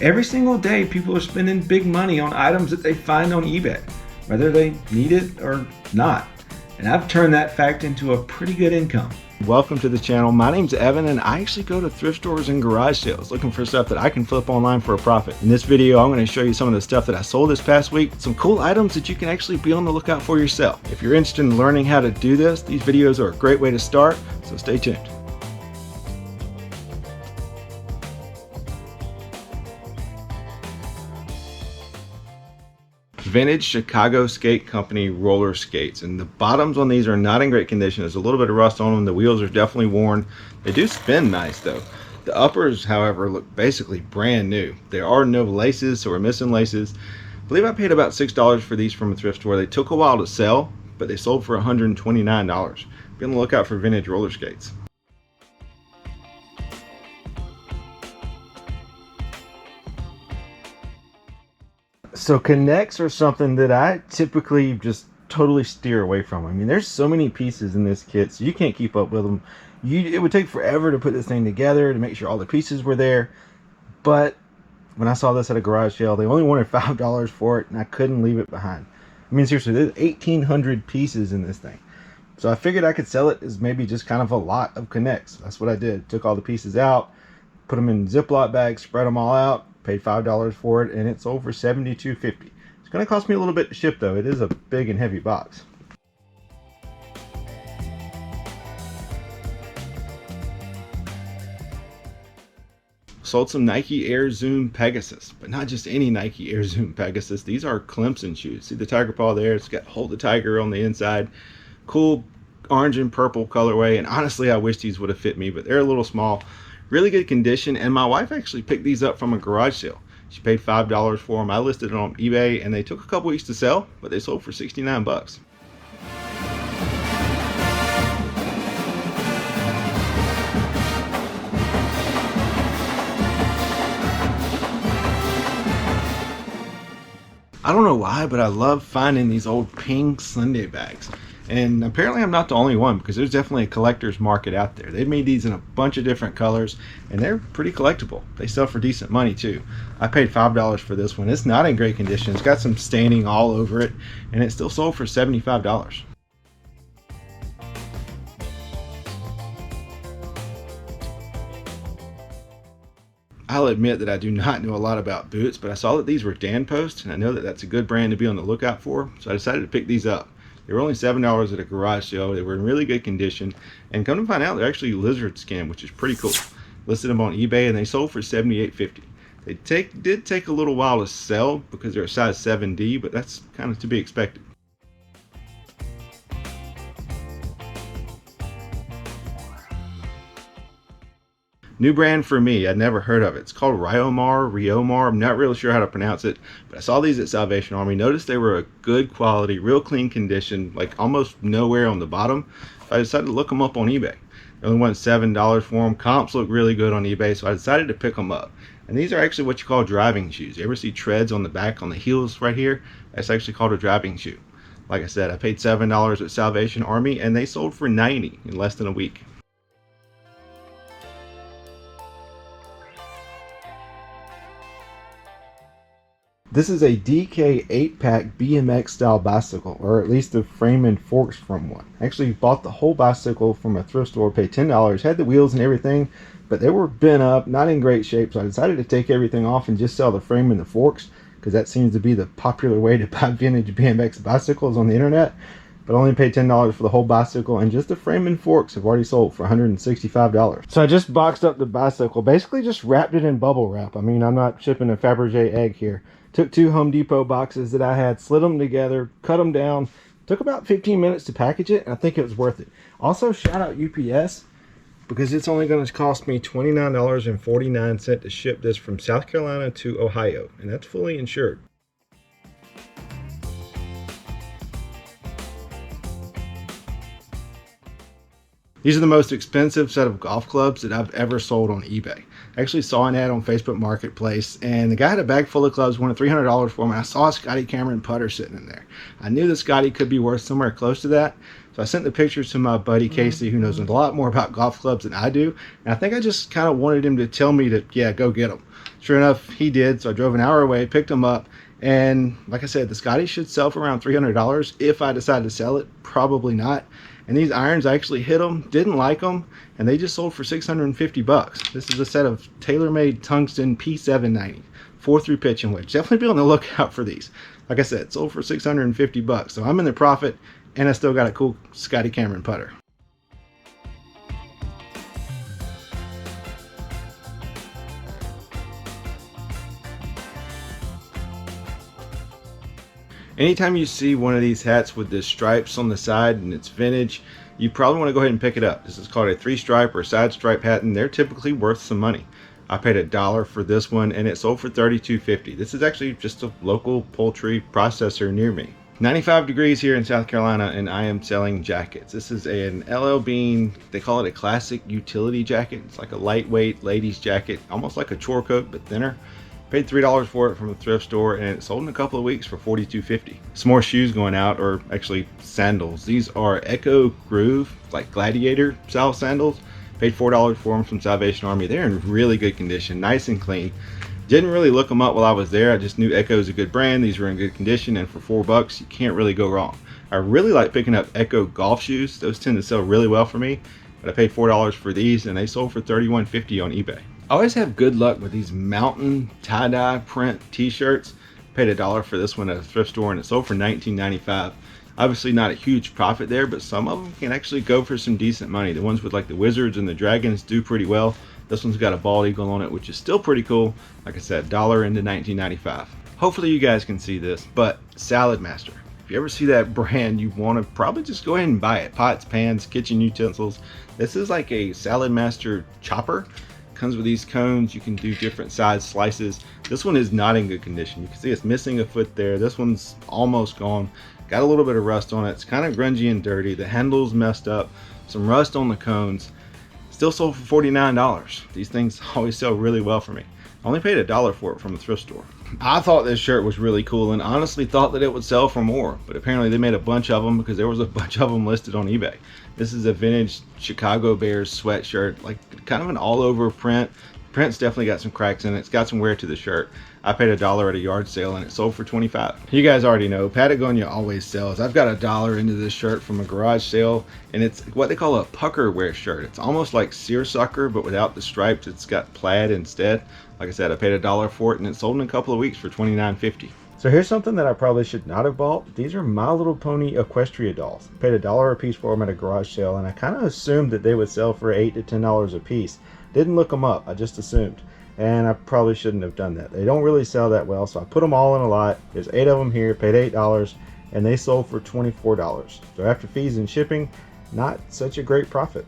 Every single day, people are spending big money on items that they find on eBay, whether they need it or not. And I've turned that fact into a pretty good income. Welcome to the channel. My name's Evan, and I actually go to thrift stores and garage sales looking for stuff that I can flip online for a profit. In this video, I'm going to show you some of the stuff that I sold this past week, some cool items that you can actually be on the lookout for yourself. If you're interested in learning how to do this, these videos are a great way to start, so stay tuned. Vintage Chicago Skate Company roller skates, and the bottoms on these are not in great condition. There's a little bit of rust on them. The wheels are definitely worn. They do spin nice though. The uppers, however, look basically brand new. There are no laces, so we're missing laces. I believe I paid about $6 for these from a thrift store. They took a while to sell, but they sold for $129. Be on the lookout for vintage roller skates. So connects are something that I typically just totally steer away from. I mean, there's so many pieces in this kit, so you can't keep up with them. It would take forever to put this thing together to make sure all the pieces were there. But when I saw this at a garage sale, they only wanted $5 for it, and I couldn't leave it behind. I mean, seriously, there's 1,800 pieces in this thing. So I figured I could sell it as maybe just kind of a lot of connects. That's what I did. Took all the pieces out, put them in Ziploc bags, spread them all out, paid $5 for it, and it sold for $72.50. It's going to cost me a little bit to ship though. It is a big and heavy box. Sold some Nike Air Zoom Pegasus, but not just any Nike Air Zoom Pegasus. These are Clemson shoes. See the tiger paw there? It's got Hold the Tiger on the inside. Cool orange and purple colorway, and honestly I wish these would have fit me, but they're a little small. Really good condition, and my wife actually picked these up from a garage sale. She paid $5 for them. I listed it on eBay, and they took a couple weeks to sell, but they sold for 69 bucks. I don't know why, but I love finding these old pink Sunday bags. And apparently I'm not the only one, because there's definitely a collector's market out there. They've made these in a bunch of different colors, and they're pretty collectible. They sell for decent money too. I paid $5 for this one. It's not in great condition. It's got some staining all over it, and it still sold for $75. I'll admit that I do not know a lot about boots, but I saw that these were Dan Post, and I know that that's a good brand to be on the lookout for, so I decided to pick these up. They were only $7 at a garage sale. They were in really good condition, and come to find out, they're actually lizard skin, which is pretty cool. Listed them on eBay, and they sold for $78.50. They did take a little while to sell because they're a size 7D, but that's kind of to be expected. New brand for me. I'd never heard of it. It's called Ryomar. I'm not really sure how to pronounce it, but I saw these at Salvation Army. Noticed they were a good quality, real clean condition, like almost nowhere on the bottom. So I decided to look them up on eBay. They only wanted $7 for them. Comps look really good on eBay, so I decided to pick them up. And these are actually what you call driving shoes. You ever see treads on the back on the heels right here? That's actually called a driving shoe. Like I said, I paid $7 at Salvation Army, and they sold for $90 in less than a week. This is a DK 8-pack BMX style bicycle, or at least the frame and forks from one. I actually bought the whole bicycle from a thrift store, paid $10, had the wheels and everything, but they were bent up, not in great shape, so I decided to take everything off and just sell the frame and the forks, because that seems to be the popular way to buy vintage BMX bicycles on the internet. But I only paid $10 for the whole bicycle, and just the frame and forks have already sold for $165. So I just boxed up the bicycle, basically just wrapped it in bubble wrap. I mean, I'm not shipping a Fabergé egg here. Took 2 Home Depot boxes that I had, slid them together, cut them down. Took about 15 minutes to package it, and I think it was worth it. Also, shout out UPS, because it's only going to cost me $29.49 to ship this from South Carolina to Ohio, and that's fully insured. These are the most expensive set of golf clubs that I've ever sold on eBay. I actually saw an ad on Facebook Marketplace, and the guy had a bag full of clubs, wanted $300 for them, and I saw a Scotty Cameron putter sitting in there. I knew the Scotty could be worth somewhere close to that, so I sent the pictures to my buddy Casey, who knows a lot more about golf clubs than I do, and I think I just kind of wanted him to tell me to, yeah, go get them. Sure enough, he did. So I drove an hour away, picked him up, and like I said, the Scotty should sell for around $300 if I decide to sell it. Probably not. And these irons, I actually hit them, didn't like them, and they just sold for 650 bucks. This is a set of tailor-made tungsten P790 4-through pitching wedge. Definitely be on the lookout for these. Like I said, sold for 650 bucks. So I'm in the profit, and I still got a cool Scotty Cameron putter. Anytime you see one of these hats with the stripes on the side and it's vintage, you probably want to go ahead and pick it up. This is called a 3-stripe or side stripe hat, and they're typically worth some money. I paid $1 for this one, and it sold for $32.50. This is actually just a local poultry processor near me. 95 degrees here in South Carolina, and I am selling jackets. This is an LL Bean, they call it a classic utility jacket. It's like a lightweight ladies jacket, almost like a chore coat, but thinner. Paid $3 for it from a thrift store, and it sold in a couple of weeks for $42.50. Some more shoes going out, or actually sandals. These are Echo Groove, like gladiator style sandals. Paid $4 for them from Salvation Army. They're in really good condition, nice and clean. Didn't really look them up while I was there. I just knew Echo is a good brand. These were in good condition, and for $4, you can't really go wrong. I really like picking up Echo golf shoes. Those tend to sell really well for me, but I paid $4 for these, and they sold for $31.50 on eBay. I always have good luck with these mountain tie-dye print t-shirts. Paid $1 for this one at a thrift store, and it sold for $19.95. Obviously not a huge profit there, but some of them can actually go for some decent money. The ones with like the wizards and the dragons do pretty well. This one's got a bald eagle on it, which is still pretty cool. Like I said, $1 into $19.95. Hopefully you guys can see this, but Salad Master. If you ever see that brand, you want to probably just go ahead and buy it. Pots, pans, kitchen utensils. This is like a Salad Master chopper. Comes with these cones. You can do different size slices. This one is not in good condition. You can see it's missing a foot there. This one's almost gone. Got a little bit of rust on it. It's kind of grungy and dirty. The handle's messed up. Some rust on the cones. Still sold for $49. These things always sell really well for me. I only paid $1 for it from the thrift store. I thought this shirt was really cool and honestly thought that it would sell for more, but apparently they made a bunch of them because there was a bunch of them listed on eBay. This is a vintage Chicago Bears sweatshirt, like kind of an all-over print. Print's definitely got some cracks in it. It's got some wear to the shirt. I paid $1 at a yard sale and it sold for $25. You guys already know Patagonia always sells. I've got $1 into this shirt from a garage sale, and it's what they call a pucker wear shirt. It's almost like seersucker, but without the stripes. It's got plaid instead. Like I said, I paid $1 for it, and it sold in a couple of weeks for $29.50. So here's something that I probably should not have bought. These are My Little Pony Equestria dolls. Paid $1 a piece for them at a garage sale, and I kind of assumed that they would sell for $8 to $10 a piece. Didn't look them up. I just assumed. And I probably shouldn't have done that. They don't really sell that well, so I put them all in a lot. There's 8 of them here, paid $8, and they sold for $24. So after fees and shipping, not such a great profit.